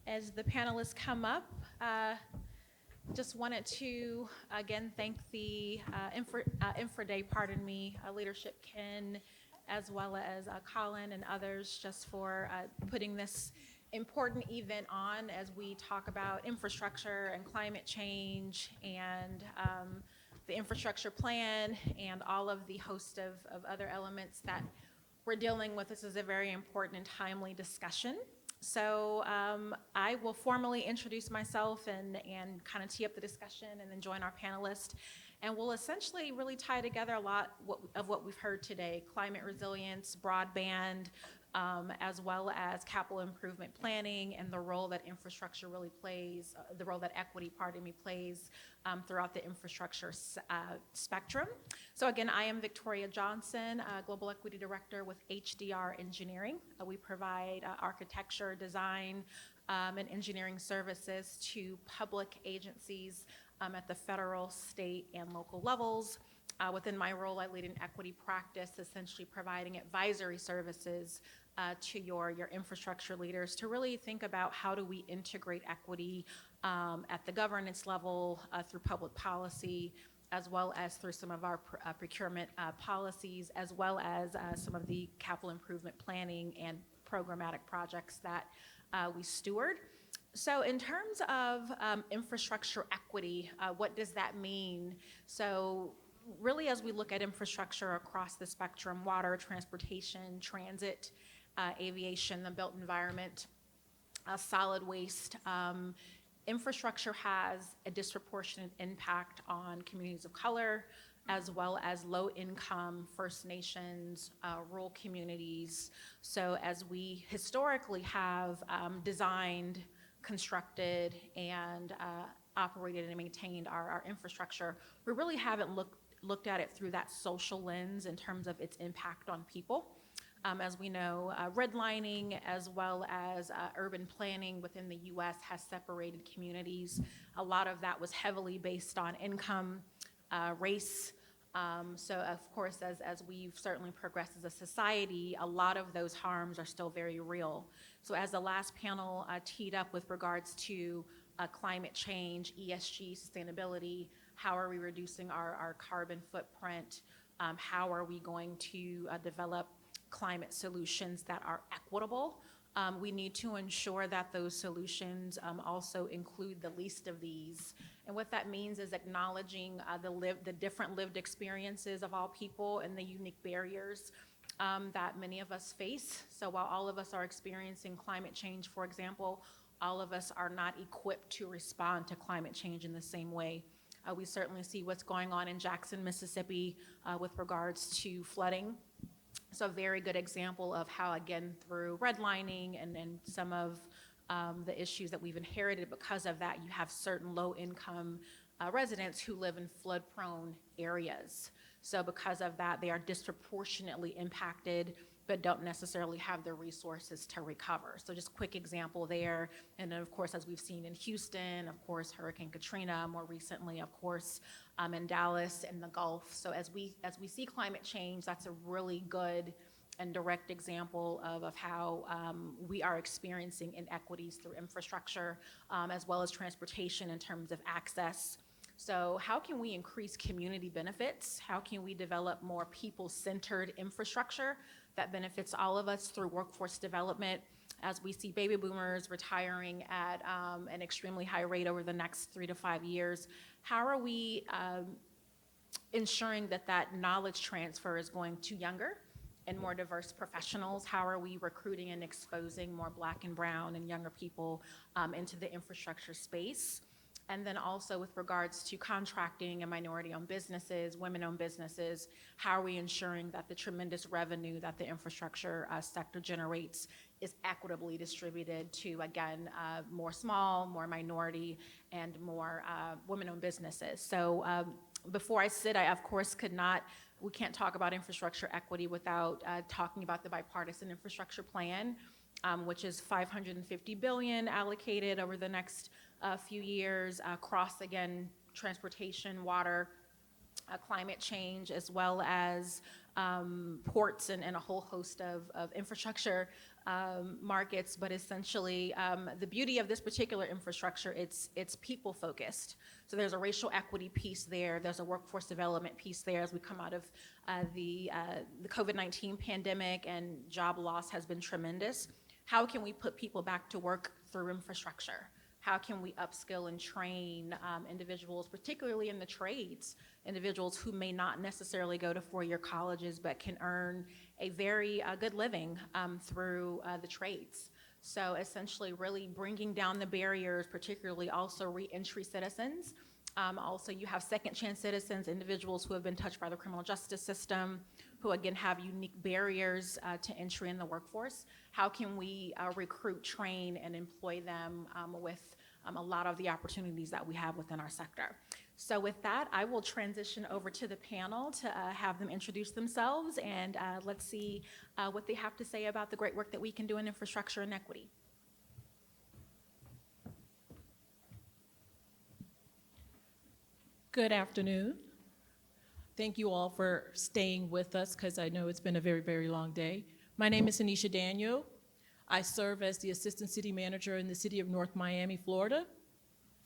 As the panelists come up, just wanted to again thank the Infra Day, leadership Ken, as well as Colin and others, just for putting this important event on as we talk about infrastructure and climate change and the infrastructure plan and all of the host of other elements that we're dealing with. This is a very important and timely discussion. So I will formally introduce myself and kind of tee up the discussion and then join our panelists. And we'll essentially really tie together a lot of what we've heard today: climate resilience, broadband, as well as capital improvement planning and the role that infrastructure really plays, the role that equity, plays throughout the infrastructure spectrum. So again, I am Victoria Johnson, Global Equity Director with HDR Engineering. We provide architecture, design, and engineering services to public agencies at the federal, state, and local levels. Within my role, I lead an equity practice, essentially providing advisory services to your infrastructure leaders to really think about how do we integrate equity at the governance level through public policy, as well as through some of our procurement policies, as well as some of the capital improvement planning and programmatic projects that we steward. So in terms of infrastructure equity, what does that mean? So really, as we look at infrastructure across the spectrum: water, transportation, transit, aviation, the built environment, solid waste, infrastructure has a disproportionate impact on communities of color, as well as low-income First Nations, rural communities. So as we historically have designed, constructed, and operated and maintained our infrastructure, we really haven't looked at it through that social lens in terms of its impact on people. As we know, redlining as well as urban planning within the U.S. has separated communities. A lot of that was heavily based on income, race. So of course, as we've certainly progressed as a society, a lot of those harms are still very real. So as the last panel teed up with regards to climate change, ESG, sustainability, how are we reducing our carbon footprint? How are we going to develop climate solutions that are equitable? We need to ensure that those solutions also include the least of these. And what that means is acknowledging the different lived experiences of all people and the unique barriers that many of us face. So while all of us are experiencing climate change, for example, all of us are not equipped to respond to climate change in the same way. We certainly see what's going on in Jackson, Mississippi with regards to flooding. So a very good example of how, again, through redlining and some of the issues that we've inherited because of that, you have certain low-income residents who live in flood-prone areas. So because of that, they are disproportionately impacted, but don't necessarily have the resources to recover. So just quick example there. And then of course, as we've seen in Houston, of course, Hurricane Katrina, more recently, of course, in Dallas and the Gulf. So as we see climate change, that's a really good and direct example of how we are experiencing inequities through infrastructure, as well as transportation in terms of access. So how can we increase community benefits? How can we develop more people-centered infrastructure that benefits all of us through workforce development? As we see baby boomers retiring at an extremely high rate over the next 3 to 5 years, how are we ensuring that knowledge transfer is going to younger and more diverse professionals? How are we recruiting and exposing more Black and brown and younger people into the infrastructure space? And then also with regards to contracting and minority-owned businesses, women-owned businesses, how are we ensuring that the tremendous revenue that the infrastructure sector generates is equitably distributed to, again, more small, more minority, and more women-owned businesses? So before I sit, I of course we can't talk about infrastructure equity without talking about the bipartisan infrastructure plan, which is $550 billion allocated over the next few years across, again, transportation, water, climate change, as well as ports and a whole host of infrastructure markets, but essentially the beauty of this particular infrastructure, it's people focused. So there's a racial equity piece there, there's a workforce development piece there as we come out of the COVID-19 pandemic, and job loss has been tremendous. How can we put people back to work through infrastructure? How can we upskill and train individuals, particularly in the trades, individuals who may not necessarily go to four-year colleges but can earn a very good living through the trades? So essentially really bringing down the barriers, particularly also re-entry citizens. Also, you have second chance citizens, individuals who have been touched by the criminal justice system, who again have unique barriers to entry in the workforce. How can we recruit, train, and employ them with a lot of the opportunities that we have within our sector? So with that, I will transition over to the panel to have them introduce themselves, and let's see what they have to say about the great work that we can do in infrastructure and equity. Good afternoon. Thank you all for staying with us because I know it's been a very, very long day. My name is Aniesha Daniel. I serve as the Assistant City Manager in the City of North Miami, Florida.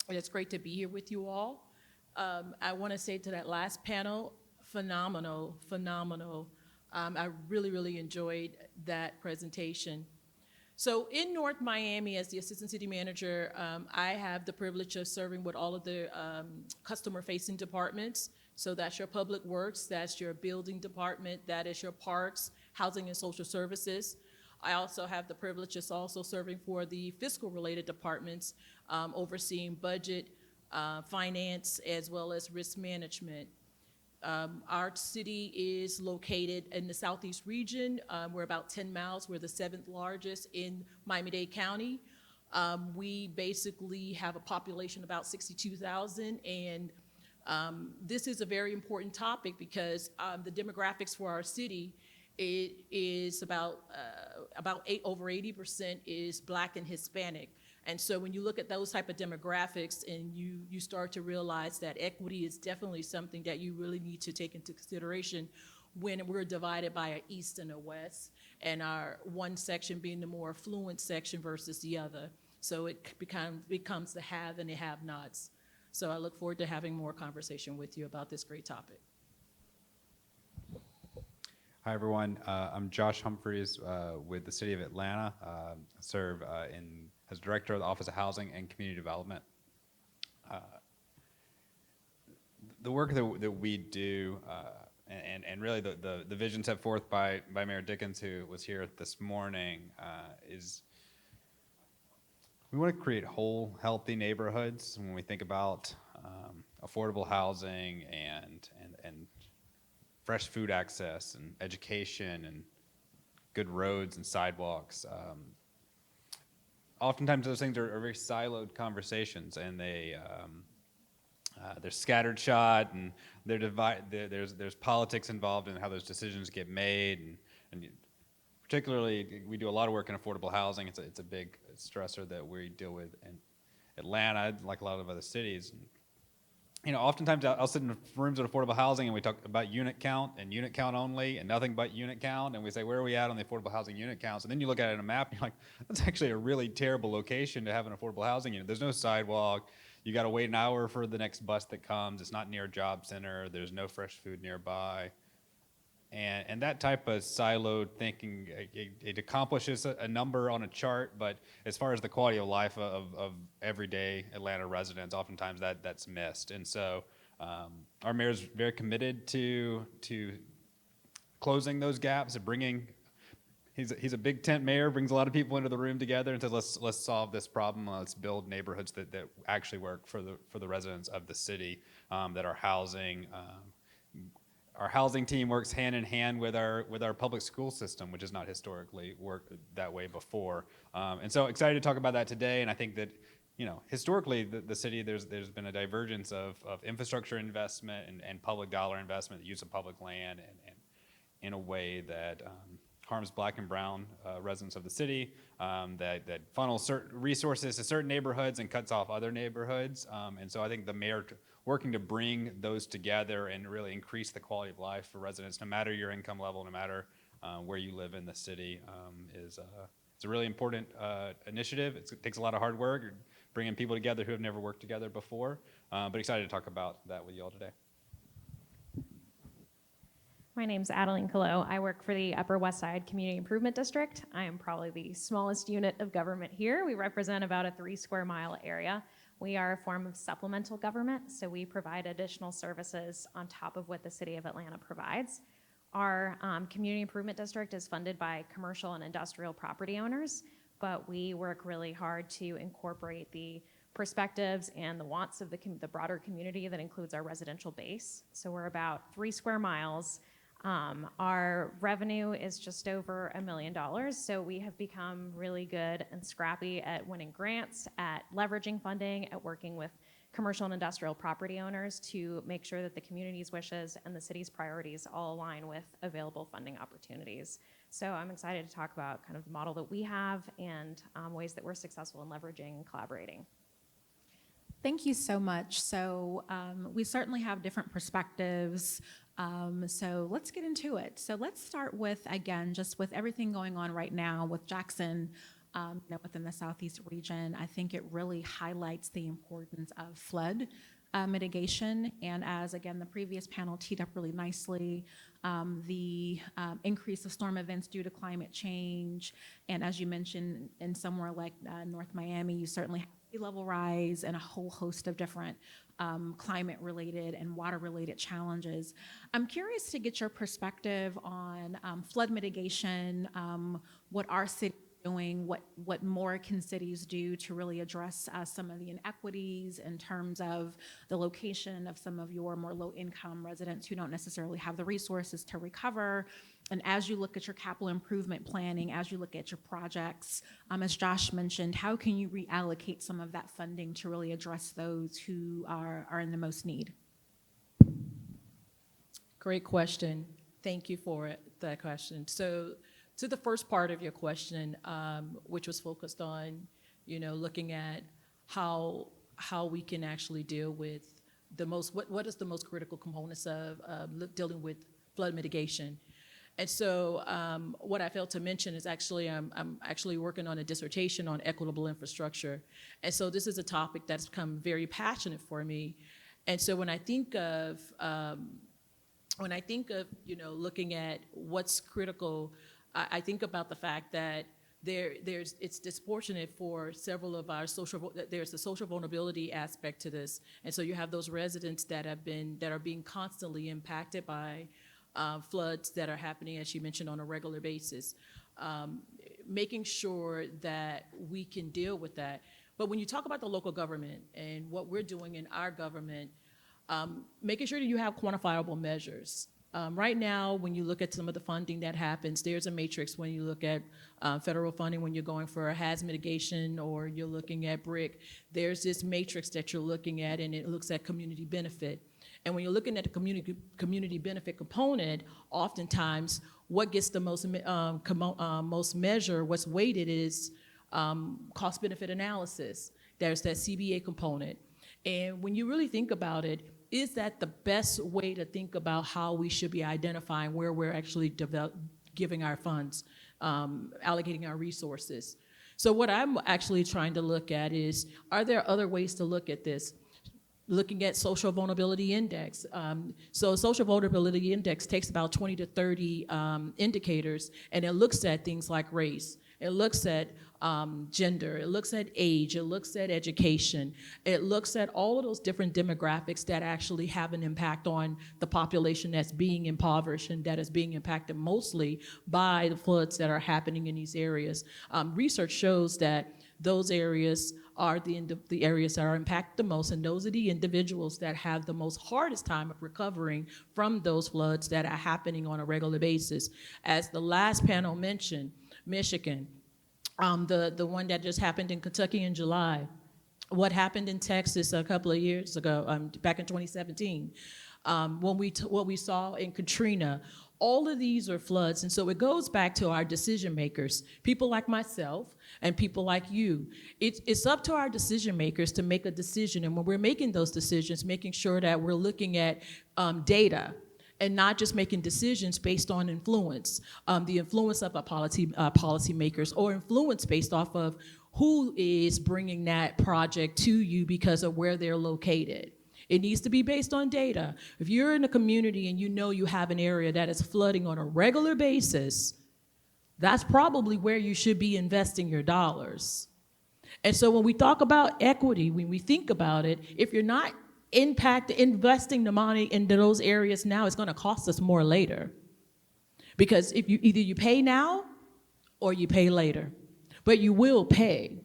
And it's great to be here with you all. I want to say to that last panel, phenomenal. I really, really enjoyed that presentation. So in North Miami, as the Assistant City Manager, I have the privilege of serving with all of the customer-facing departments. So that's your public works, that's your building department, that is your parks, housing and social services. I also have the privilege of also serving for the fiscal-related departments, overseeing budget, finance, as well as risk management. Our city is located in the southeast region. We're about 10 miles. We're the 7th largest in Miami-Dade County. We basically have a population of about 62,000, and this is a very important topic because the demographics for our city is about over 80% is Black and Hispanic. And so when you look at those type of demographics and you start to realize that equity is definitely something that you really need to take into consideration when we're divided by an east and a west, and our one section being the more affluent section versus the other. So it becomes the have and the have-nots. So I look forward to having more conversation with you about this great topic. Hi, everyone. I'm Josh Humphries with the City of Atlanta. I serve as Director of the Office of Housing and Community Development. The work that we do, and really the vision set forth by Mayor Dickens, who was here this morning, is we want to create whole, healthy neighborhoods. When we think about affordable housing and fresh food access and education and good roads and sidewalks. Oftentimes those things are very siloed conversations, and they're scattered shot, and there's politics involved in how those decisions get made, and particularly we do a lot of work in affordable housing. It's a big stressor that we deal with in Atlanta, like a lot of other cities. You know, oftentimes I'll sit in rooms with affordable housing and we talk about unit count and unit count only and nothing but unit count, and we say, where are we at on the affordable housing unit counts? And then you look at it on a map and you're like, that's actually a really terrible location to have an affordable housing unit. There's no sidewalk. You got to wait an hour for the next bus that comes. It's not near a job center. There's no fresh food nearby. And that type of siloed thinking, it accomplishes a number on a chart, but as far as the quality of life of everyday Atlanta residents, oftentimes that's missed. And so our mayor's very committed to closing those gaps and bringing, he's a big tent mayor, brings a lot of people into the room together and says, let's solve this problem. Let's build neighborhoods that actually work for the residents of the city, that are housing. Our housing team works hand in hand with our public school system, which has not historically worked that way before. And so excited to talk about that today. And I think that, you know, historically the city, there's been a divergence of infrastructure investment and public dollar investment, the use of public land, and in a way that harms Black and brown residents of the city, that funnels certain resources to certain neighborhoods and cuts off other neighborhoods. And so I think the mayor working to bring those together and really increase the quality of life for residents, no matter your income level, no matter where you live in the city, it's a really important initiative. It takes a lot of hard work, bringing people together who have never worked together before, but excited to talk about that with you all today. My name's Adeline Collot. I work for the Upper West Side Community Improvement District. I am probably the smallest unit of government here. We represent about a 3 square mile area. We are a form of supplemental government, so we provide additional services on top of what the City of Atlanta provides. Our Community Improvement District is funded by commercial and industrial property owners, but we work really hard to incorporate the perspectives and the wants of the broader community that includes our residential base. So we're about 3 square miles. Our revenue is just over $1 million, so we have become really good and scrappy at winning grants, at leveraging funding, at working with commercial and industrial property owners to make sure that the community's wishes and the city's priorities all align with available funding opportunities. So I'm excited to talk about kind of the model that we have and ways that we're successful in leveraging and collaborating. Thank you so much. So we certainly have different perspectives. So let's get into it. So let's start with, again, just with everything going on right now with Jackson, within the Southeast region. I think it really highlights the importance of flood mitigation. And as, again, the previous panel teed up really nicely, the increase of storm events due to climate change. And as you mentioned, in somewhere like North Miami, you certainly have sea level rise and a whole host of different climate-related and water-related challenges. I'm curious to get your perspective on flood mitigation, what our city is doing, what more can cities do to really address some of the inequities in terms of the location of some of your more low-income residents who don't necessarily have the resources to recover. And as you look at your capital improvement planning, as you look at your projects, as Josh mentioned, how can you reallocate some of that funding to really address those who are in the most need? Great question. Thank you for that question. So to the first part of your question, which was focused on, looking at how we can actually deal with what is the most critical components of dealing with flood mitigation. And so what I failed to mention is I'm actually working on a dissertation on equitable infrastructure. And so this is a topic that's become very passionate for me. And so when I think of looking at what's critical, I think about the fact that it's disproportionate for several of our there's a social vulnerability aspect to this. And so you have those residents that are being constantly impacted by floods that are happening, as you mentioned, on a regular basis, making sure that we can deal with that. But when you talk about the local government and what we're doing in our government, making sure that you have quantifiable measures. Right now, when you look at some of the funding that happens, there's a matrix when you look at federal funding, when you're going for a HAZ mitigation or you're looking at BRIC, there's this matrix that you're looking at, and it looks at community benefit. And when you're looking at the community benefit component, oftentimes what gets the most measure, what's weighted is cost benefit analysis. There's that CBA component. And when you really think about it, is that the best way to think about how we should be identifying where we're actually giving our funds, allocating our resources? So what I'm actually trying to look at is, are there other ways to look at this? Looking at social vulnerability index. So social vulnerability index takes about 20 to 30 indicators, and it looks at things like race. It looks at gender, it looks at age, it looks at education, it looks at all of those different demographics that actually have an impact on the population that's being impoverished and that is being impacted mostly by the floods that are happening in these areas. Research shows that those areas are the areas that are impacted the most, and those are the individuals that have the most hardest time of recovering from those floods that are happening on a regular basis. As the last panel mentioned, Michigan, the one that just happened in Kentucky in July, what happened in Texas a couple of years ago, back in 2017, what we saw in Katrina, All of these are floods, and so it goes back to our decision makers, people like myself and people like you. It's up to our decision makers to make a decision, and when we're making those decisions, making sure that we're looking at data and not just making decisions based on influence, the influence of policymakers, or influence based off of who is bringing that project to you because of where they're located. It needs to be based on data. If you're in a community and you know you have an area that is flooding on a regular basis, that's probably where you should be investing your dollars. And so when we talk about equity, when we think about it, if you're not investing the money into those areas now, it's going to cost us more later. Because if you either you pay now or you pay later, but you will pay.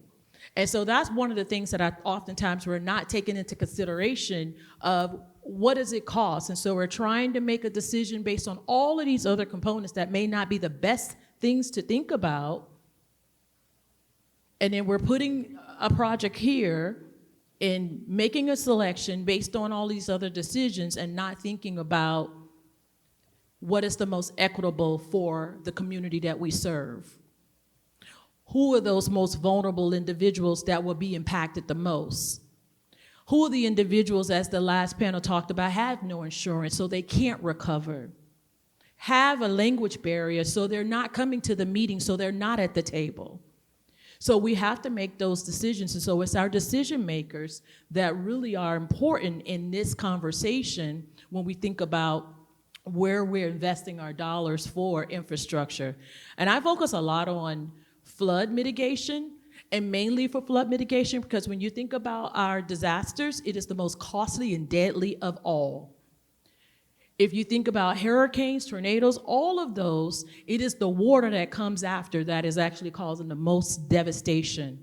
And so that's one of the things that oftentimes we're not taking into consideration of what does it cost. And so we're trying to make a decision based on all of these other components that may not be the best things to think about. And then we're putting a project here and making a selection based on all these other decisions and not thinking about what is the most equitable for the community that we serve. Who are those most vulnerable individuals that will be impacted the most? Who are the individuals, as the last panel talked about, have no insurance, so they can't recover? Have a language barrier, so they're not coming to the meeting, so they're not at the table. So we have to make those decisions, and so it's our decision makers that really are important in this conversation when we think about where we're investing our dollars for infrastructure. And I focus a lot on flood mitigation, and mainly for flood mitigation, because when you think about our disasters, it is the most costly and deadly of all. If you think about hurricanes, tornadoes, all of those, it is the water that comes after that is actually causing the most devastation.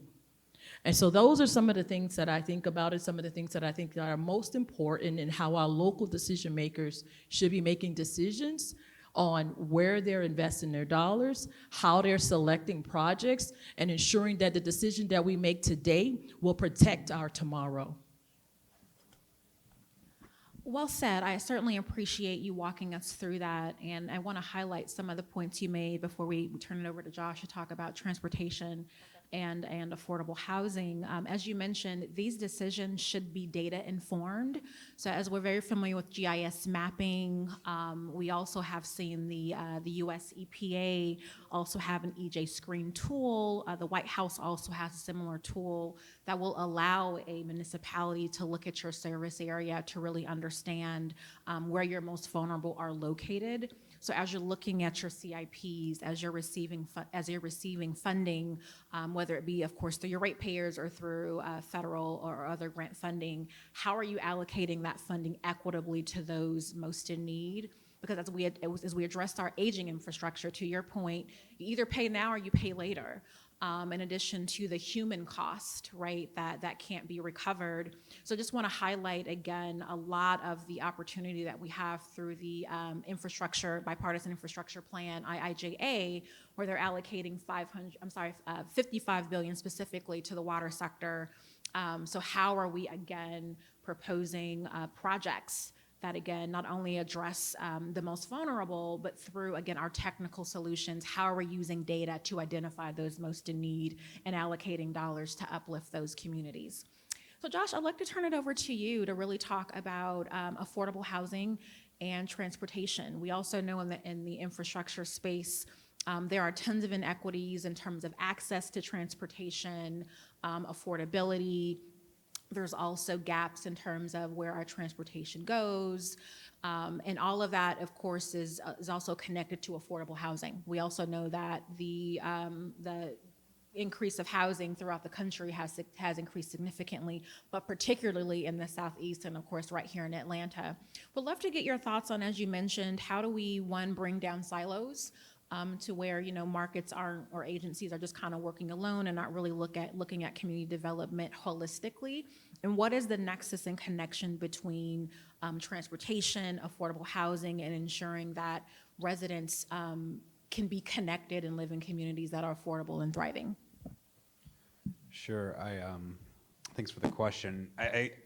And so those are some of the things that I think about, and some of the things that I think are most important in how our local decision makers should be making decisions on where they're investing their dollars, how they're selecting projects, and ensuring that the decision that we make today will protect our tomorrow. Well said. I certainly appreciate you walking us through that, and I want to highlight some of the points you made before we turn it over to Josh to talk about transportation and affordable housing. As you mentioned, these decisions should be data informed. So as we're very familiar with GIS mapping, we also have seen the US EPA also have an EJ screen tool. The White House also has a similar tool that will allow a municipality to look at your service area to really understand where your most vulnerable are located. So as you're looking at your CIPs, as you're receiving funding, whether it be, of course, through your ratepayers or through federal or other grant funding, how are you allocating that funding equitably to those most in need? Because as we addressed our aging infrastructure, to your point, you either pay now or you pay later. In addition to the human cost, right, that can't be recovered. So just want to highlight again a lot of the opportunity that we have through the bipartisan infrastructure plan, IIJA, where they're allocating $55 billion specifically to the water sector. So how are we again proposing projects that again not only address the most vulnerable, but through again our technical solutions, how are we using data to identify those most in need and allocating dollars to uplift those communities? So Josh, I'd like to turn it over to you to really talk about affordable housing and transportation. We also know in the infrastructure space, there are tons of inequities in terms of access to transportation, affordability. There's also gaps in terms of where our transportation goes. And all of that, of course, is also connected to affordable housing. We also know that the increase of housing throughout the country has increased significantly, but particularly in the Southeast and, of course, right here in Atlanta. We'd love to get your thoughts on, as you mentioned, how do we, one, bring down silos to where, markets aren't, or agencies are just kind of working alone and not really looking at community development holistically. And what is the nexus and connection between transportation, affordable housing, and ensuring that residents can be connected and live in communities that are affordable and thriving? Sure. Thanks for the question.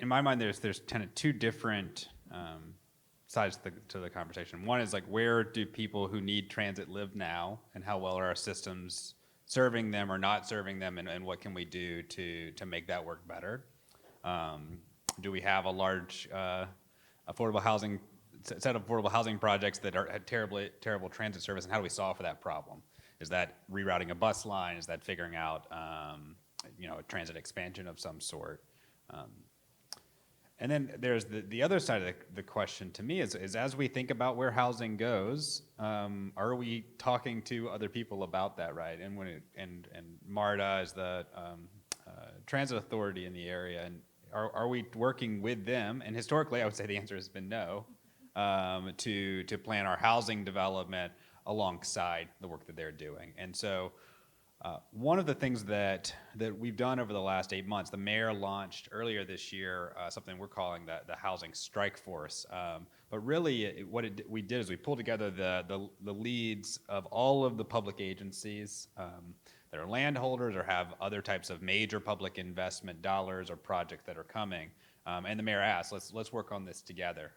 In my mind, there's kind of two different sides to the conversation. One is like, where do people who need transit live now, and how well are our systems serving them or not serving them, and what can we do to make that work better? Do we have a large affordable housing set of affordable housing projects that are at terrible transit service, and how do we solve for that problem? Is that rerouting a bus line? Is that figuring out a transit expansion of some sort? And then there's the other side of the question to me is as we think about where housing goes, are we talking to other people about that, right? And MARTA is the transit authority in the area, and are we working with them? And historically, I would say the answer has been no, to plan our housing development alongside the work that they're doing. And so one of the things that we've done over the last 8 months, the mayor launched earlier this year something we're calling the Housing Strike Force. But really, we did is we pulled together the leads of all of the public agencies that are landholders or have other types of major public investment dollars or projects that are coming. And the mayor asked, let's work on this together.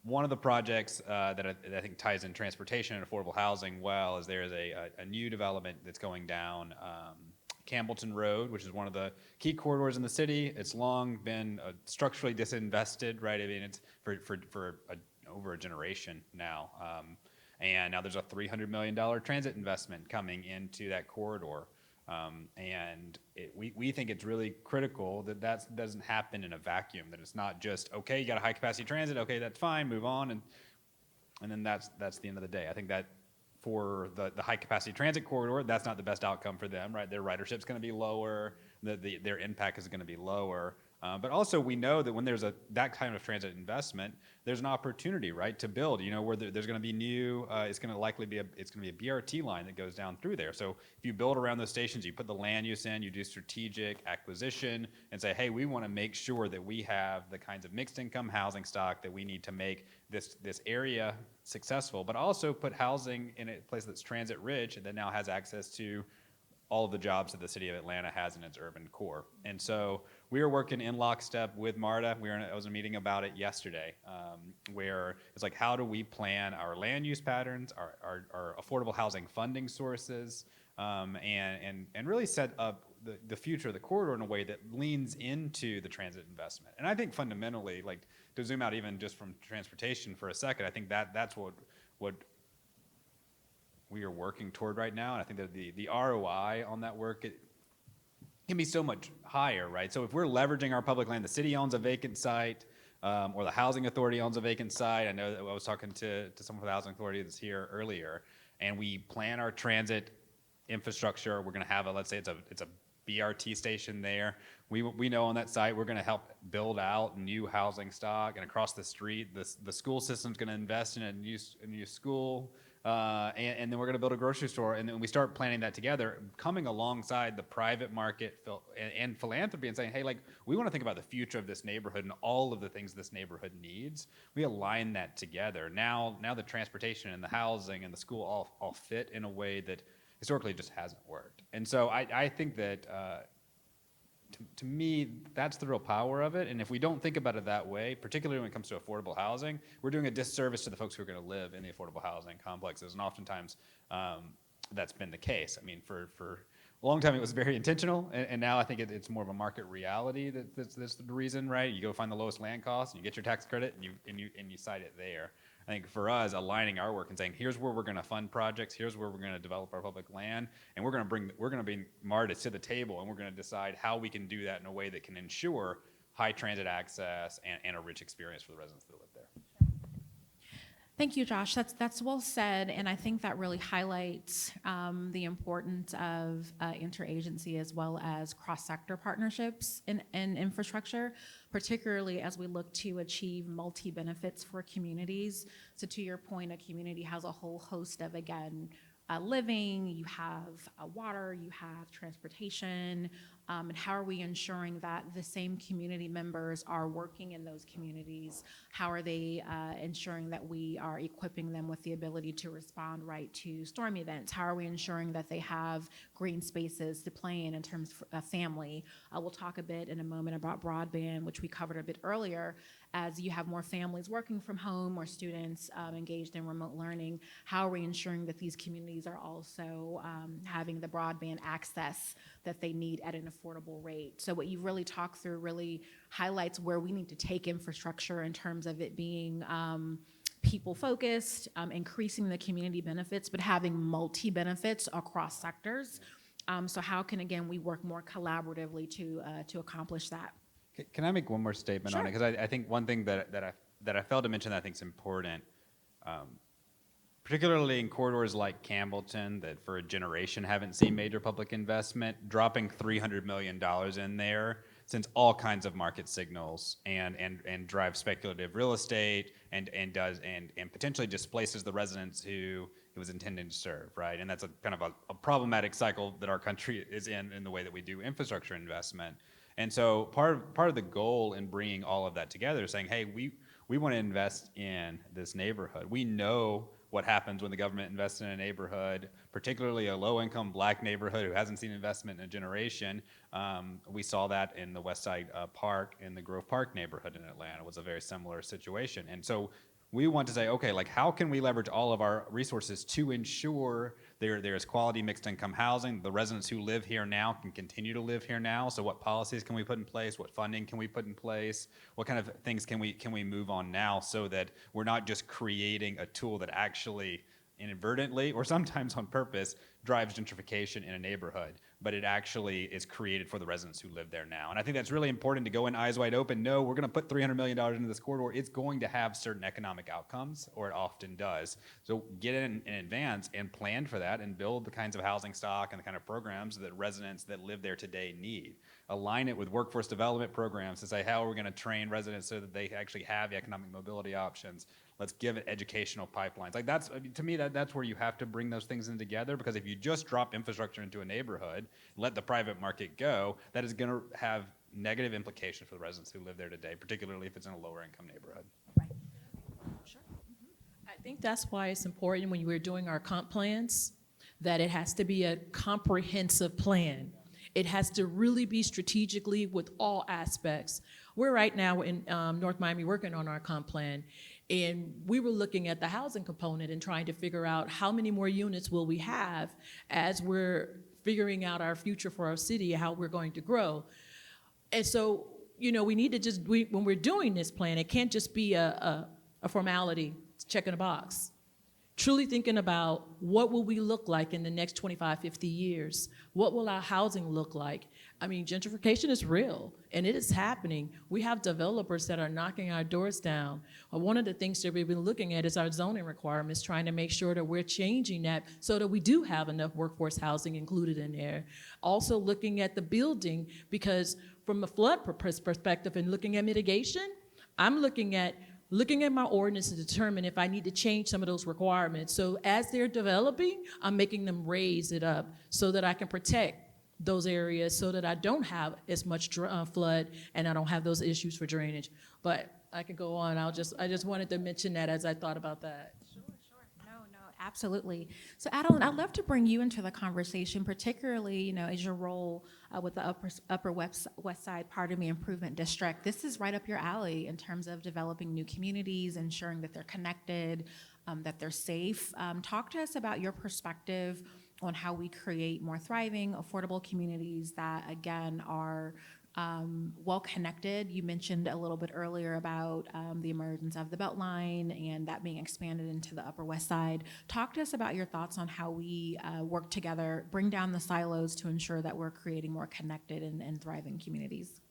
One of the projects that I think ties in transportation and affordable housing well is there's a new development that's going down Campbellton Road, which is one of the key corridors in the city. It's long been structurally disinvested, right? I mean, it's for over a generation now. And now there's a $300 million transit investment coming into that corridor. And we think it's really critical that doesn't happen in a vacuum, that it's not just, okay, you got a high capacity transit, okay, that's fine, move on, and then that's the end of the day. I think that for the high capacity transit corridor, that's not the best outcome for them, right? Their ridership's gonna be lower, their impact is gonna be lower. But also we know that when there's that kind of transit investment, there's an opportunity, right, to build, where there's going to be new, it's going to likely be a BRT line that goes down through there. So if you build around those stations, you put the land use in, you do strategic acquisition and say, hey, we want to make sure that we have the kinds of mixed income housing stock that we need to make this area successful, but also put housing in a place that's transit rich and that now has access to all of the jobs that the city of Atlanta has in its urban core. And so we are working in lockstep with MARTA. I was in a meeting about it yesterday, where it's like, how do we plan our land use patterns, our affordable housing funding sources, and really set up the future of the corridor in a way that leans into the transit investment. And I think fundamentally, like, to zoom out even just from transportation for a second, I think that's what we are working toward right now. And I think that the ROI on that work, it can be so much higher, right? So if we're leveraging our public land, the city owns a vacant site, or the housing authority owns a vacant site. I know that I was talking to someone from the housing authority that's here earlier, and we plan our transit infrastructure. We're gonna have let's say it's a BRT station there. We know on that site we're gonna help build out new housing stock, and across the street, the school system's gonna invest in a new school. And then we're going to build a grocery store, and then we start planning that together, coming alongside the private market and philanthropy, and saying, hey, like, we want to think about the future of this neighborhood and all of the things this neighborhood needs. We align that together. Now the transportation and the housing and the school all fit in a way that historically just hasn't worked. And so I think that to me, that's the real power of it. And if we don't think about it that way, particularly when it comes to affordable housing, we're doing a disservice to the folks who are going to live in the affordable housing complexes. And oftentimes, that's been the case. I mean, for a long time, it was very intentional. And now I think it's more of a market reality that's the reason, right? You go find the lowest land cost, and you get your tax credit, and you cite it there. I think for us, aligning our work and saying, here's where we're going to fund projects, here's where we're going to develop our public land, and we're going to bring MARTA to the table, and we're going to decide how we can do that in a way that can ensure high transit access and a rich experience for the residents that live there. Thank you, Josh. That's well said, and I think that really highlights the importance of interagency as well as cross-sector partnerships in infrastructure, particularly as we look to achieve multi-benefits for communities. So to your point, a community has a whole host of, again, living, you have water, you have transportation, and how are we ensuring that the same community members are working in those communities? How are they ensuring that we are equipping them with the ability to respond right to storm events? How are we ensuring that they have green spaces to play in terms of family? We'll talk a bit in a moment about broadband, which we covered a bit earlier, as you have more families working from home or students engaged in remote learning, how are we ensuring that these communities are also having the broadband access that they need at an affordable rate? So what you've really talked through really highlights where we need to take infrastructure in terms of it being people-focused, increasing the community benefits, but having multi-benefits across sectors. So how can, again, we work more collaboratively to accomplish that? Can I make one more statement on it? Sure. Because I think one thing that I failed to mention that I think is important, particularly in corridors like Campbellton that for a generation haven't seen major public investment, dropping $300 million in there sends all kinds of market signals and drives speculative real estate and potentially displaces the residents who it was intended to serve, right? And that's a kind of a problematic cycle that our country is in the way that we do infrastructure investment. And so part of the goal in bringing all of that together is saying, hey, we want to invest in this neighborhood. We know what happens when the government invests in a neighborhood, particularly a low-income Black neighborhood who hasn't seen investment in a generation. We saw that in the West Side Park, in the Grove Park neighborhood in Atlanta. It was a very similar situation. And so we want to say, okay, like how can we leverage all of our resources to ensure there is quality mixed income housing, the residents who live here now can continue to live here now, so what policies can we put in place, what funding can we put in place, what kind of things can we move on now so that we're not just creating a tool that actually inadvertently or sometimes on purpose drives gentrification in a neighborhood, but it actually is created for the residents who live there now. And I think that's really important to go in eyes wide open. No, we're going to put $300 million into this corridor. It's going to have certain economic outcomes, or it often does. So get in advance and plan for that and build the kinds of housing stock and the kind of programs that residents that live there today need. Align it with workforce development programs to say, how are we going to train residents so that they actually have the economic mobility options? Let's give it educational pipelines. Like that's, to me, that's where you have to bring those things in together, because if you just drop infrastructure into a neighborhood, let the private market go, that is going to have negative implications for the residents who live there today, particularly if it's in a lower income neighborhood. Right. Sure. I think that's why it's important when we're doing our comp plans that it has to be a comprehensive plan. It has to really be strategically with all aspects. We're right now in North Miami working on our comp plan, and we were looking at the housing component and trying to figure out how many more units will we have as we're figuring out our future for our city, how we're going to grow. And so, you know, we need to just, when we're doing this plan, it can't just be a formality, checking a box. Truly thinking about what will we look like in the next 25, 50 years? What will our housing look like? I mean, gentrification is real, and it is happening. We have developers that are knocking our doors down. One of the things that we've been looking at is our zoning requirements, trying to make sure that we're changing that so that we do have enough workforce housing included in there. Also looking at the building, because from a flood perspective and looking at mitigation, I'm looking at my ordinance to determine if I need to change some of those requirements. So as they're developing, I'm making them raise it up so that I can protect those areas so that I don't have as much flood and I don't have those issues for drainage. But I could go on. I just wanted to mention that as I thought about that. Sure. No, absolutely. So Adeline, I'd love to bring you into the conversation, particularly, you know, as your role with the Upper West Side Improvement District. This is right up your alley in terms of developing new communities, ensuring that they're connected, that they're safe. Talk to us about your perspective on how we create more thriving, affordable communities that, again, are well connected. You mentioned a little bit earlier about the emergence of the Beltline and that being expanded into the Upper West Side. Talk to us about your thoughts on how we work together, bring down the silos to ensure that we're creating more connected and thriving communities.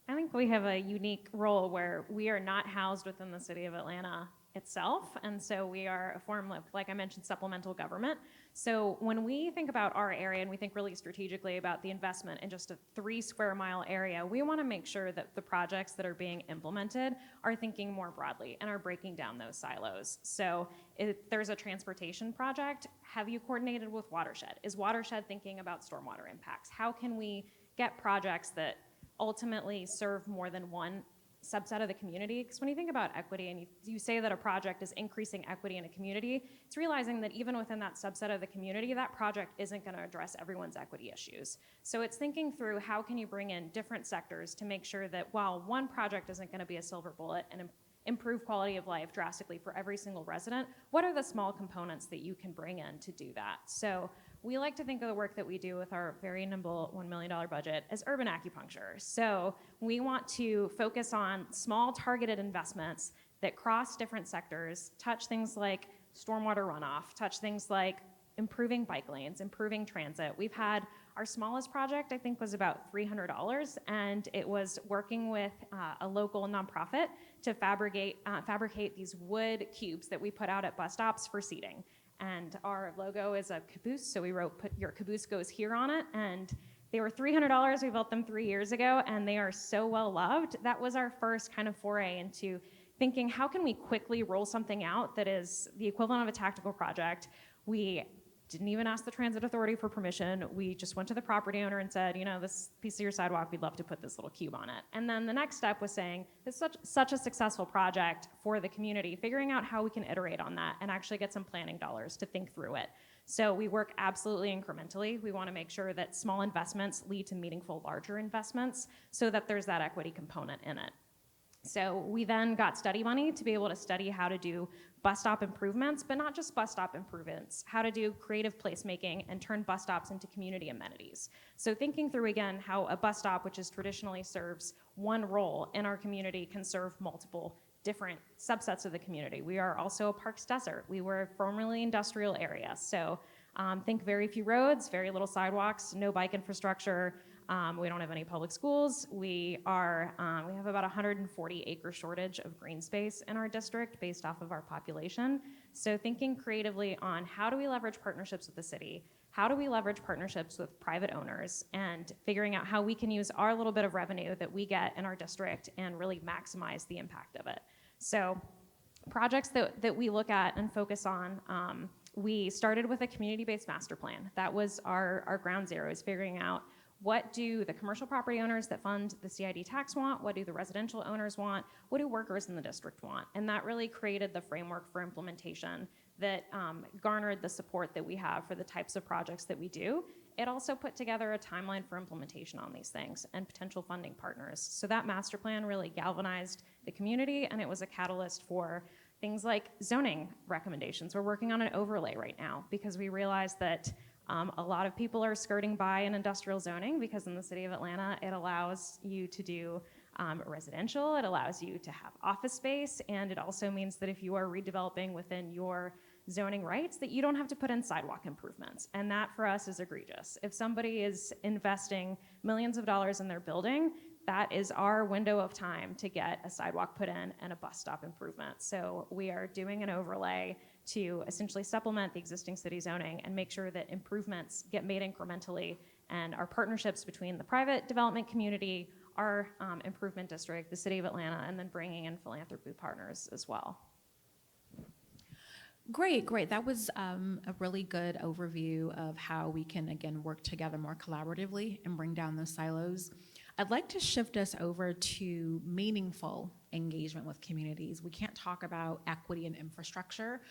I think we have a unique role where we are not housed within the city of Atlanta itself, and so we are a form of, like I mentioned, supplemental government. So when we think about our area and we think really strategically about the investment in just a 3 square mile area, we want to make sure that the projects that are being implemented are thinking more broadly and are breaking down those silos. So if there's a transportation project, have you coordinated with Watershed? Is Watershed thinking about stormwater impacts? How can we get projects that ultimately serve more than one subset of the community. Because when you think about equity and you say that a project is increasing equity in a community, it's realizing that even within that subset of the community, that project isn't going to address everyone's equity issues. So it's thinking through how can you bring in different sectors to make sure that while one project isn't going to be a silver bullet and improve quality of life drastically for every single resident, what are the small components that you can bring in to do that? So we like to think of the work that we do with our very nimble $1 million budget as urban acupuncture. So we want to focus on small targeted investments that cross different sectors, touch things like stormwater runoff, touch things like improving bike lanes, improving transit. We've had our smallest project, I think, was about $300, and it was working with a local nonprofit to fabricate these wood cubes that we put out at bus stops for seating. And our logo is a caboose, so we wrote, "Put your caboose goes here" on it, and they were $300. We built them 3 years ago, and they are so well loved. That was our first kind of foray into thinking, how can we quickly roll something out that is the equivalent of a tactical project? We didn't even ask the transit authority for permission. We just went to the property owner and said, this piece of your sidewalk, we'd love to put this little cube on it. And then the next step was saying, it's such a successful project for the community, figuring out how we can iterate on that and actually get some planning dollars to think through it. So we work absolutely incrementally. We want to make sure that small investments lead to meaningful larger investments so that there's that equity component in it. So we then got study money to be able to study how to do bus stop improvements, but not just bus stop improvements, how to do creative placemaking and turn bus stops into community amenities. So thinking through again how a bus stop, which is traditionally serves one role in our community, can serve multiple different subsets of the community. We are also a parks desert. We were a formerly industrial area. So think very few roads, very little sidewalks, no bike infrastructure. We don't have any public schools. We have about 140 acre shortage of green space in our district based off of our population. So thinking creatively on how do we leverage partnerships with the city? How do we leverage partnerships with private owners, and figuring out how we can use our little bit of revenue that we get in our district and really maximize the impact of it. So projects that we look at and focus on, we started with a community-based master plan. That was our ground zero, is figuring out what do the commercial property owners that fund the CID tax want? What do the residential owners want? What do workers in the district want? And that really created the framework for implementation that garnered the support that we have for the types of projects that we do. It also put together a timeline for implementation on these things and potential funding partners. So that master plan really galvanized the community, and it was a catalyst for things like zoning recommendations. We're working on an overlay right now because we realized that a lot of people are skirting by an industrial zoning because in the city of Atlanta, it allows you to do residential, it allows you to have office space, and it also means that if you are redeveloping within your zoning rights, that you don't have to put in sidewalk improvements. And that for us is egregious. If somebody is investing millions of dollars in their building, that is our window of time to get a sidewalk put in and a bus stop improvement. So we are doing an overlay to essentially supplement the existing city zoning and make sure that improvements get made incrementally, and our partnerships between the private development community, our improvement district, the city of Atlanta, and then bringing in philanthropy partners as well. Great. That was a really good overview of how we can, again, work together more collaboratively and bring down those silos. I'd like to shift us over to meaningful engagement with communities. We can't talk about equity and infrastructure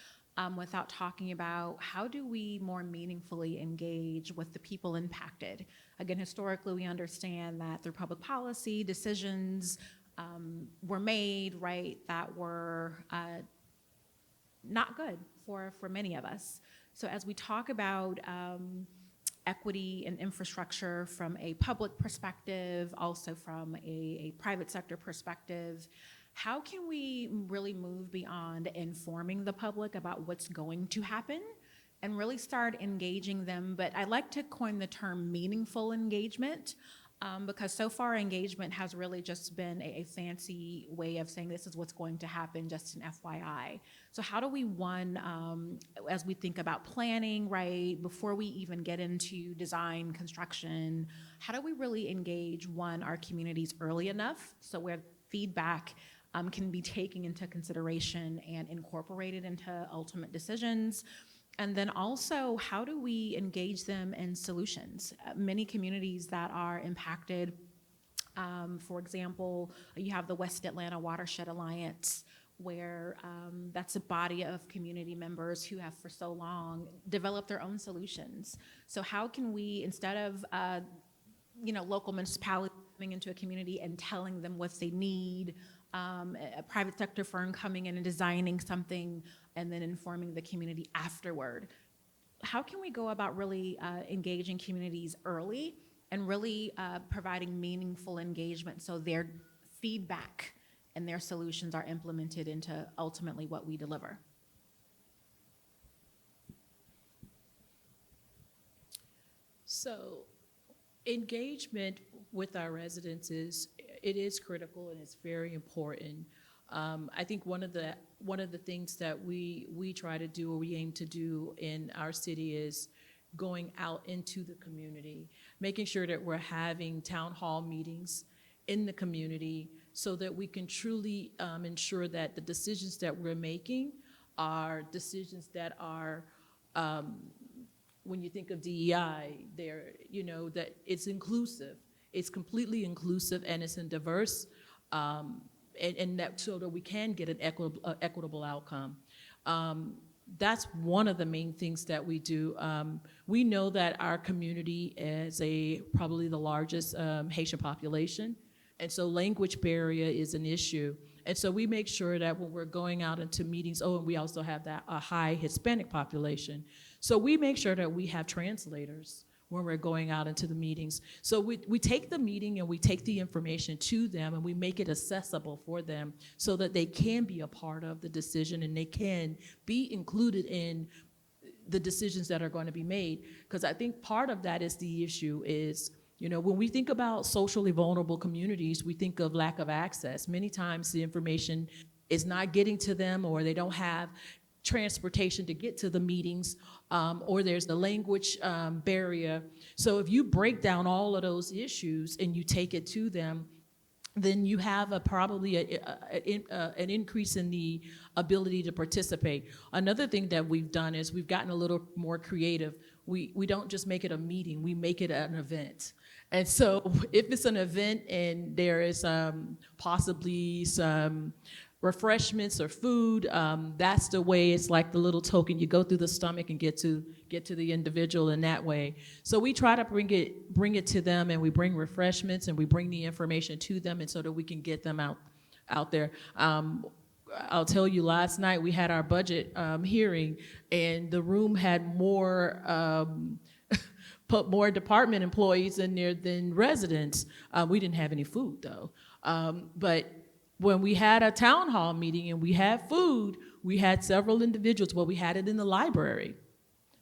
without talking about how do we more meaningfully engage with the people impacted. Again, historically, we understand that through public policy, decisions were made, right, that were not good for many of us. So as we talk about equity and infrastructure from a public perspective, also from a private sector perspective, how can we really move beyond informing the public about what's going to happen and really start engaging them? But I like to coin the term meaningful engagement because so far engagement has really just been a fancy way of saying this is what's going to happen, just an FYI. So how do we, as we think about planning, right, before we even get into design, construction, how do we really engage, our communities early enough so where feedback can be taken into consideration and incorporated into ultimate decisions? And then also, how do we engage them in solutions? Many communities that are impacted For example, you have the West Atlanta Watershed Alliance, where that's a body of community members who have for so long developed their own solutions. So how can we, instead of local municipalities coming into a community and telling them what they need, a private sector firm coming in and designing something and then informing the community afterward, how can we go about really engaging communities early and really providing meaningful engagement so their feedback and their solutions are implemented into ultimately what we deliver? So engagement with our residents it is critical and it's very important. I think one of the things that we try to do, or we aim to do in our city, is going out into the community, making sure that we're having town hall meetings in the community so that we can truly ensure that the decisions that we're making are decisions that are, when you think of DEI, that it's inclusive. It's completely inclusive and it's in diverse, and that so that we can get an equitable outcome. That's one of the main things that we do. We know that our community is probably the largest Haitian population, and so language barrier is an issue. And so we make sure that when we're going out into meetings, and we also have a high Hispanic population. So we make sure that we have translators when we're going out into the meetings. So we take the meeting and we take the information to them and we make it accessible for them so that they can be a part of the decision and they can be included in the decisions that are going to be made. Because I think part of that is the issue is, when we think about socially vulnerable communities, we think of lack of access. Many times the information is not getting to them, or they don't have transportation to get to the meetings, or there's the language barrier. So if you break down all of those issues and you take it to them, then you have probably an increase in the ability to participate. Another thing that we've done is we've gotten a little more creative. We don't just make it a meeting, we make it an event. And so if it's an event and there is possibly some refreshments or food, that's the way. It's like the little token. You go through the stomach and get to the individual in that way. So we try to bring it to them, and we bring refreshments and we bring the information to them, and so that we can get them out there. I'll tell you, last night we had our budget hearing, and the room had put more department employees in there than residents. We didn't have any food though, but when we had a town hall meeting and we had food, we had several individuals. Well, we had it in the library.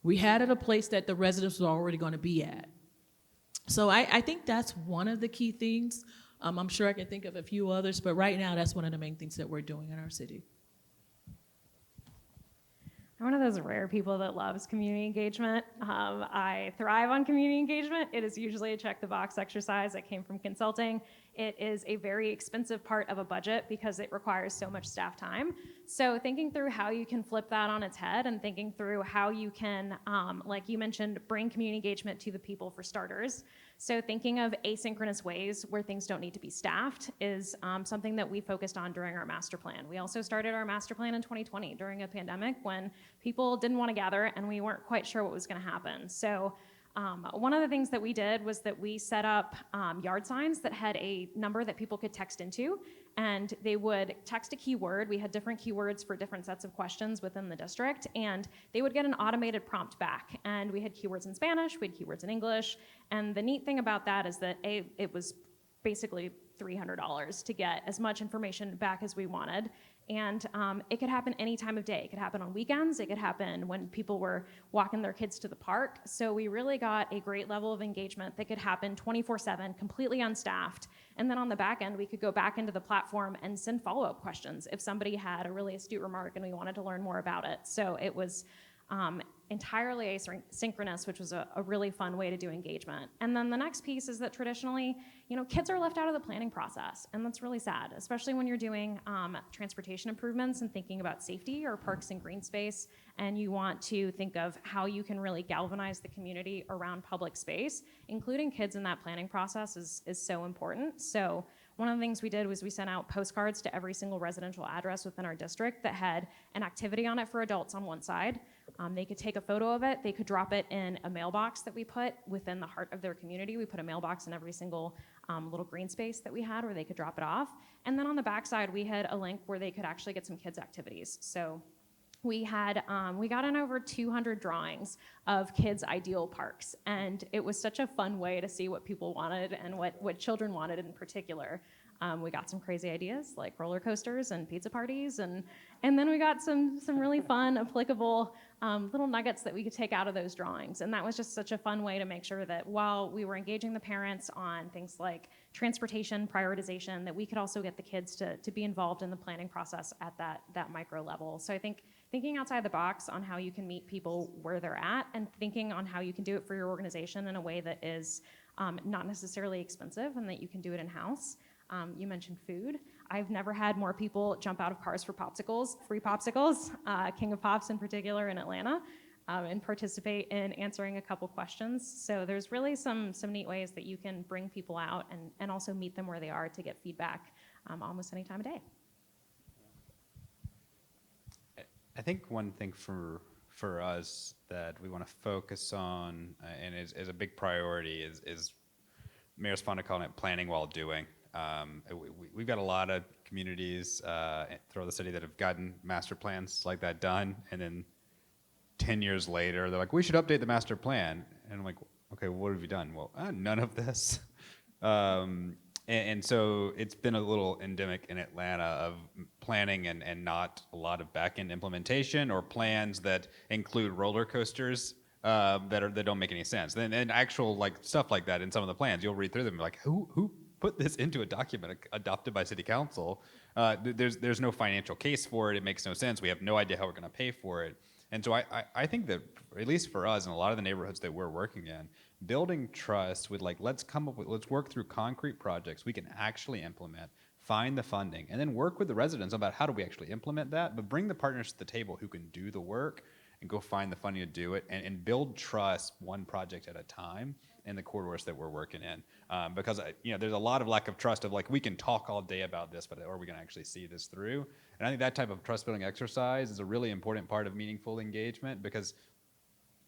We had it at a place that the residents were already going to be at. So I think that's one of the key things. I'm sure I can think of a few others, but right now that's one of the main things that we're doing in our city. I'm one of those rare people that loves community engagement. I thrive on community engagement. It is usually a check the box exercise that came from consulting. It is a very expensive part of a budget because it requires so much staff time. So thinking through how you can flip that on its head and thinking through how you can, like you mentioned, bring community engagement to the people for starters. So thinking of asynchronous ways where things don't need to be staffed is something that we focused on during our master plan. We also started our master plan in 2020 during a pandemic when people didn't want to gather and we weren't quite sure what was going to happen. So one of the things that we did was that we set up yard signs that had a number that people could text into, and they would text a keyword. We had different keywords for different sets of questions within the district, and they would get an automated prompt back. And we had keywords in Spanish, we had keywords in English, and the neat thing about that is that it was basically $300 to get as much information back as we wanted. And it could happen any time of day. It could happen on weekends. It could happen when people were walking their kids to the park. So we really got a great level of engagement that could happen 24/7, completely unstaffed. And then on the back end, we could go back into the platform and send follow-up questions if somebody had a really astute remark and we wanted to learn more about it. So it was entirely asynchronous, which was a really fun way to do engagement. And then the next piece is that traditionally, kids are left out of the planning process, and that's really sad, especially when you're doing transportation improvements and thinking about safety or parks and green space, and you want to think of how you can really galvanize the community around public space. Including kids in that planning process is so important. So one of the things we did was we sent out postcards to every single residential address within our district that had an activity on it for adults on one side. They could take a photo of it. They could drop it in a mailbox that we put within the heart of their community. We put a mailbox in every single little green space that we had where they could drop it off. And then on the backside, we had a link where they could actually get some kids' activities. So we got in over 200 drawings of kids' ideal parks, and it was such a fun way to see what people wanted and what children wanted in particular. We got some crazy ideas like roller coasters and pizza parties, and then we got some really fun, applicable little nuggets that we could take out of those drawings. And that was just such a fun way to make sure that while we were engaging the parents on things like transportation, prioritization, that we could also get the kids to be involved in the planning process at that micro level. So I think thinking outside the box on how you can meet people where they're at, and thinking on how you can do it for your organization in a way that is not necessarily expensive and that you can do it in-house. You mentioned food. I've never had more people jump out of cars for popsicles, free popsicles, King of Pops in particular in Atlanta, and participate in answering a couple questions. So there's really some neat ways that you can bring people out and also meet them where they are to get feedback almost any time of day. I think one thing for us that we want to focus on and is a big priority is Mayor's fond of calling it planning while doing. We've got a lot of communities throughout the city that have gotten master plans like that done, and then 10 years later, they're like, we should update the master plan. And I'm like, okay, well, what have you done? Well, none of this. And so it's been a little endemic in Atlanta of planning and not a lot of back-end implementation, or plans that include roller coasters that don't make any sense. And actual like stuff like that in some of the plans, you'll read through them like, who put this into a document adopted by city council? There's no financial case for it. It makes no sense. We have no idea how we're going to pay for it. And so I think that, at least for us in a lot of the neighborhoods that we're working in, building trust with like, let's work through concrete projects we can actually implement, find the funding, and then work with the residents about how do we actually implement that, but bring the partners to the table who can do the work and go find the funding to do it, and build trust one project at a time in the corridors that we're working in. Because there's a lot of lack of trust of like, we can talk all day about this, but are we going to actually see this through? And I think that type of trust building exercise is a really important part of meaningful engagement, because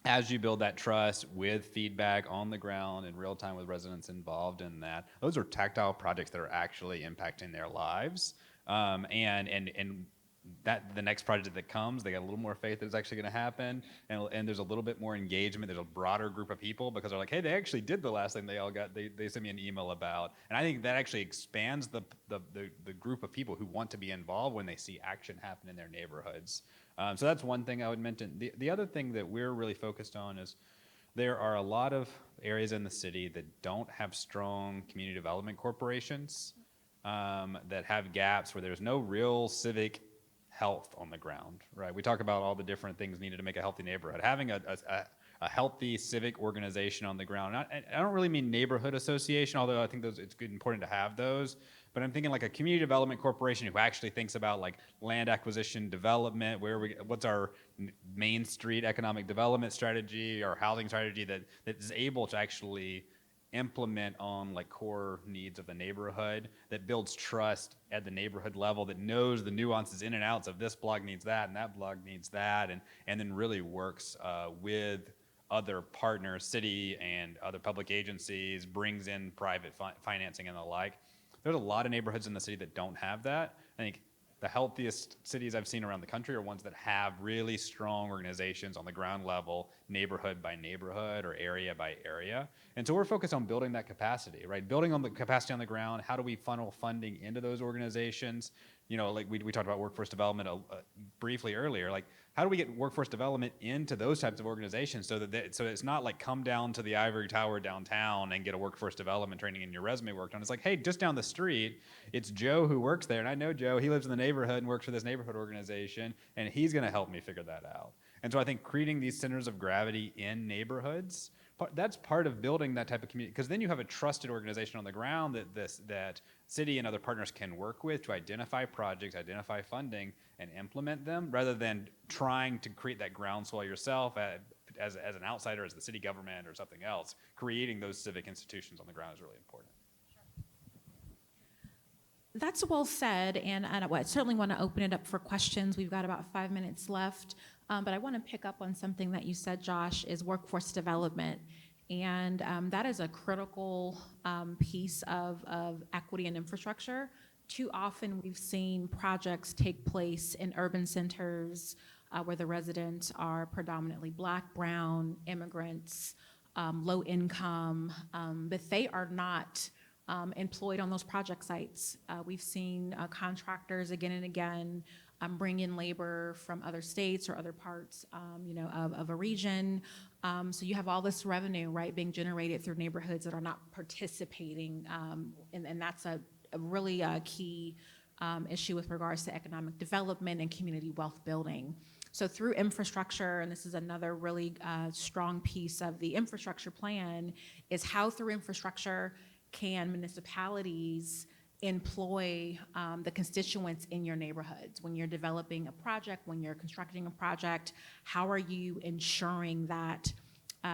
as you build that trust with feedback on the ground in real time with residents involved in that, those are tactile projects that are actually impacting their lives. And that the next project that comes, they got a little more faith that it's actually going to happen, and there's a little bit more engagement. There's a broader group of people because they're like, hey, they actually did the last thing they all got. They sent me an email about, and I think that actually expands the group of people who want to be involved when they see action happen in their neighborhoods. So that's one thing I would mention. The other thing that we're really focused on is there are a lot of areas in the city that don't have strong community development corporations, that have gaps where there's no real civic health on the ground, right? We talk about all the different things needed to make a healthy neighborhood. Having a healthy civic organization on the ground. I don't really mean neighborhood association, although I think it's good, important to have those. But I'm thinking like a community development corporation who actually thinks about like land acquisition development, what's our main street economic development strategy or housing strategy that is able to actually implement on like core needs of the neighborhood, that builds trust at the neighborhood level, that knows the nuances in and outs of this block needs that and that block needs that, and then really works with other partners, city and other public agencies, brings in private financing and the like. There's a lot of neighborhoods in the city that don't have that. I think the healthiest cities I've seen around the country are ones that have really strong organizations on the ground level, neighborhood by neighborhood or area by area. And so we're focused on building that capacity, right? Building on the capacity on the ground. How do we funnel funding into those organizations? Like we talked about workforce development briefly earlier. Like, how do we get workforce development into those types of organizations so it's not like come down to the ivory tower downtown and get a workforce development training and your resume worked on. It's like, hey, just down the street, it's Joe who works there, and I know Joe. He lives in the neighborhood and works for this neighborhood organization, and he's going to help me figure that out. And so I think creating these centers of gravity in neighborhoods, that's part of building that type of community, because then you have a trusted organization on the ground that city and other partners can work with to identify projects, identify funding, and implement them, rather than trying to create that groundswell yourself as an outsider, as the city government or something else. Creating those civic institutions on the ground is really important. That's well said, and I certainly want to open it up for questions. We've got about 5 minutes left, but I want to pick up on something that you said, Josh, is workforce development. And that is a critical piece of equity and infrastructure. Too often we've seen projects take place in urban centers where the residents are predominantly Black, brown, immigrants, low income, but they are not employed on those project sites. We've seen contractors again and again bring in labor from other states or other parts, of a region. So you have all this revenue, right, being generated through neighborhoods that are not participating, and that's a really key issue with regards to economic development and community wealth building. So through infrastructure, and this is another really strong piece of the infrastructure plan, is how through infrastructure can municipalities employ the constituents in your neighborhoods. When you're developing a project, when you're constructing a project, how are you ensuring that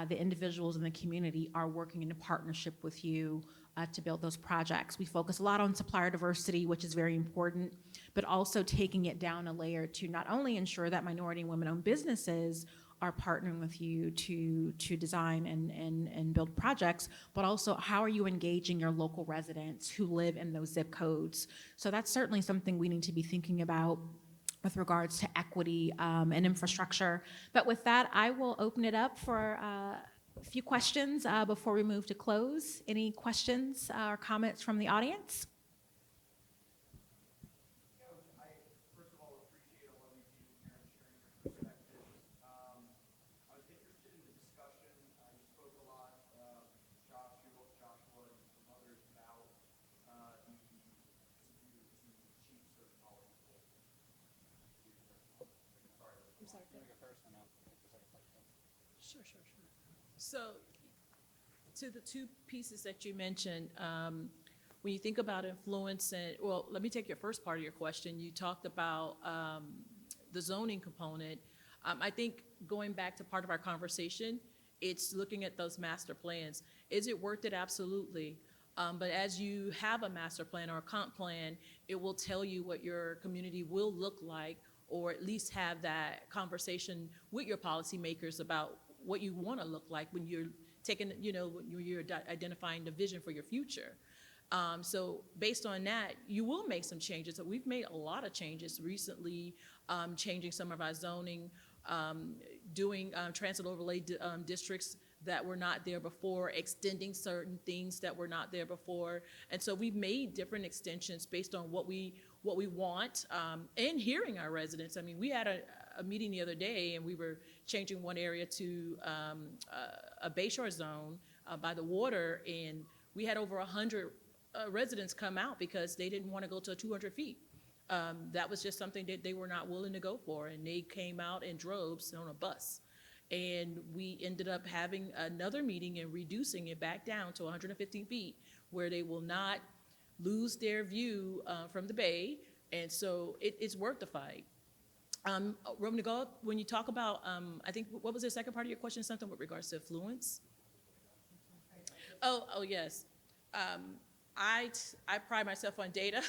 the individuals in the community are working in a partnership with you to build those projects? We focus a lot on supplier diversity, which is very important, but also taking it down a layer to not only ensure that minority and women-owned businesses are partnering with you to design and build projects, but also how are you engaging your local residents who live in those zip codes? So that's certainly something we need to be thinking about with regards to equity and infrastructure. But with that, I will open it up for a few questions before we move to close. Any questions or comments from the audience? Sure. So, to the two pieces that you mentioned, when you think about influence, well, let me take your first part of your question. You talked about the zoning component. I think going back to part of our conversation, it's looking at those master plans. Is it worth it? Absolutely. But as you have a master plan or a comp plan, it will tell you what your community will look like, or at least have that conversation with your policymakers about what you want to look like when you're taking, when you're identifying the vision for your future. So based on that, you will make some changes. So we've made a lot of changes recently, changing some of our zoning, doing transit overlay districts that were not there before, extending certain things that were not there before. And so we've made different extensions based on what we want, and hearing our residents. I mean, we had a meeting the other day, and we were changing one area to a bayshore zone by the water, and we had over 100 residents come out because they didn't want to go to 200 feet. That was just something that they were not willing to go for, and they came out in droves on a bus. And we ended up having another meeting and reducing it back down to 115 feet, where they will not lose their view from the bay. And so it's worth the fight. Romney, when you talk about, I think, what was the second part of your question? Something with regards to affluence? Oh yes. I pride myself on data.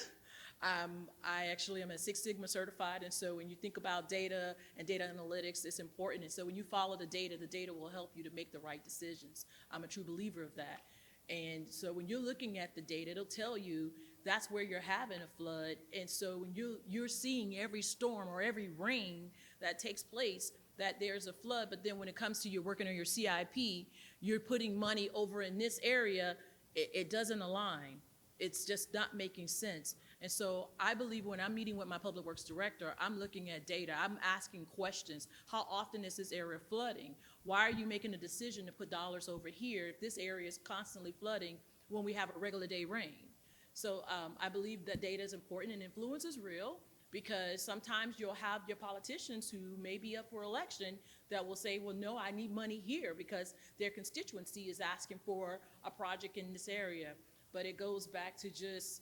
I actually am a Six Sigma certified, and so when you think about data and data analytics, it's important. And so when you follow the data will help you to make the right decisions. I'm a true believer of that. And so when you're looking at the data, it'll tell you that's where you're having a flood. And so when you're seeing every storm or every rain that takes place, that there's a flood, but then when it comes to you're working on your CIP, you're putting money over in this area, it doesn't align. It's just not making sense. And so I believe when I'm meeting with my public works director, I'm looking at data. I'm asking questions. How often is this area flooding? Why are you making a decision to put dollars over here if this area is constantly flooding when we have a regular day rain? So I believe that data is important, and influence is real, Because sometimes you'll have your politicians who may be up for election that will say, well, no, I need money here because their constituency is asking for a project in this area. But it goes back to just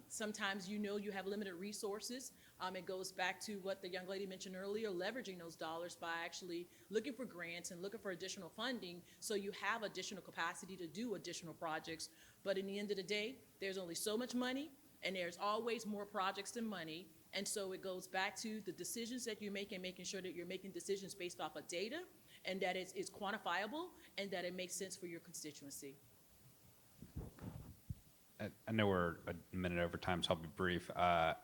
sometimes you have limited resources. It goes back to what the young lady mentioned earlier, leveraging those dollars by actually looking for grants and looking for additional funding so you have additional capacity to do additional projects. But in the end of the day, there's only so much money, and there's always more projects than money. And so it goes back to the decisions that you make and making sure that you're making decisions based off of data and that it's quantifiable and that it makes sense for your constituency. I know we're a minute over time, so I'll be brief. I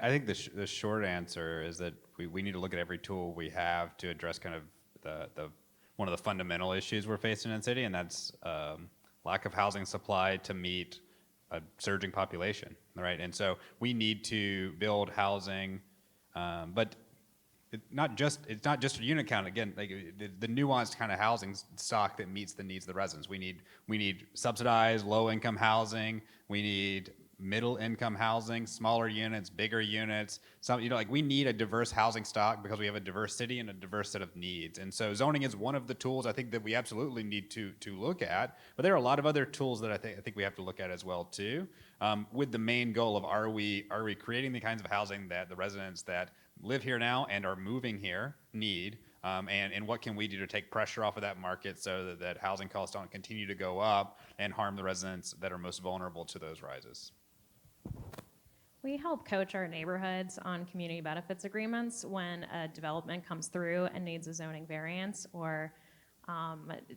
think the short answer is that we need to look at every tool we have to address kind of the one of the fundamental issues we're facing in the city, and that's lack of housing supply to meet a surging population, right? And so we need to build housing, but it's not just a unit count. Again, like the nuanced kind of housing stock that meets the needs of the residents. We need subsidized low-income housing. We need middle-income housing, smaller units, bigger units. We need a diverse housing stock because we have a diverse city and a diverse set of needs. And so zoning is one of the tools I think that we absolutely need to look at. But there are a lot of other tools that I think we have to look at as well too, with the main goal of are we creating the kinds of housing that the residents that live here now and are moving here need, and what can we do to take pressure off of that market so that housing costs don't continue to go up and harm the residents that are most vulnerable to those rises. We help coach our neighborhoods on community benefits agreements when a development comes through and needs a zoning variance or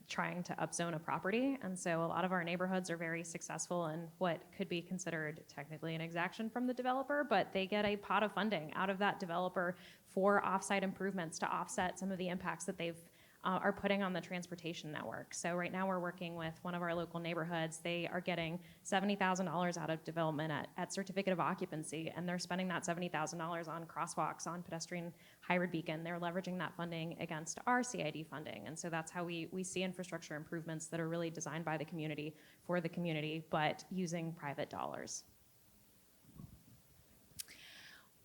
trying to upzone a property. And so a lot of our neighborhoods are very successful in what could be considered technically an exaction from the developer, but they get a pot of funding out of that developer for offsite improvements to offset some of the impacts that they've are putting on the transportation network. So right now we're working with one of our local neighborhoods. They are getting $70,000 out of development at certificate of occupancy, and they're spending that $70,000 on crosswalks, on pedestrian hybrid beacon. They're leveraging that funding against our CID funding. And so that's how we see infrastructure improvements that are really designed by the community for the community, but using private dollars.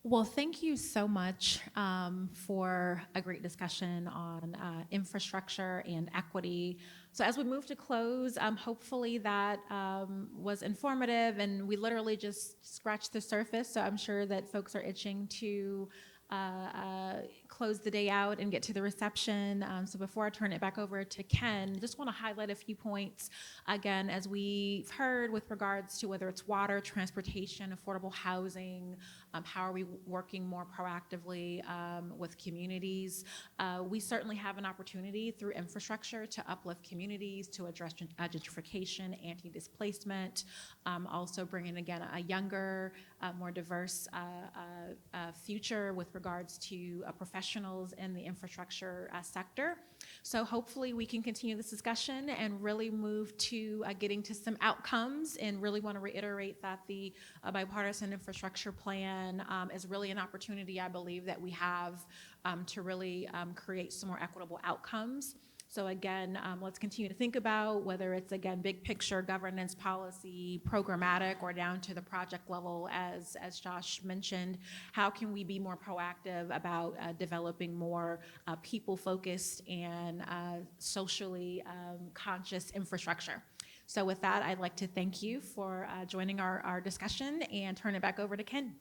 Well, thank you so much for a great discussion on infrastructure and equity. So as we move to close, hopefully that was informative, and we literally just scratched the surface. So I'm sure that folks are itching to close the day out and get to the reception. So before I turn it back over to Ken, just want to highlight a few points. Again, as we've heard with regards to whether it's water, transportation, affordable housing, how are we working more proactively with communities? We certainly have an opportunity through infrastructure to uplift communities, to address gentrification, anti-displacement, also bringing, again, a younger, more diverse future with regards to professionals in the infrastructure sector. So hopefully we can continue this discussion and really move to getting to some outcomes, and really want to reiterate that the bipartisan infrastructure plan is really an opportunity, I believe, that we have to really create some more equitable outcomes. So again, let's continue to think about whether it's, again, big picture governance, policy, programmatic, or down to the project level, as Josh mentioned. How can we be more proactive about developing more people-focused and socially conscious infrastructure? So with that, I'd like to thank you for joining our discussion and turn it back over to Ken.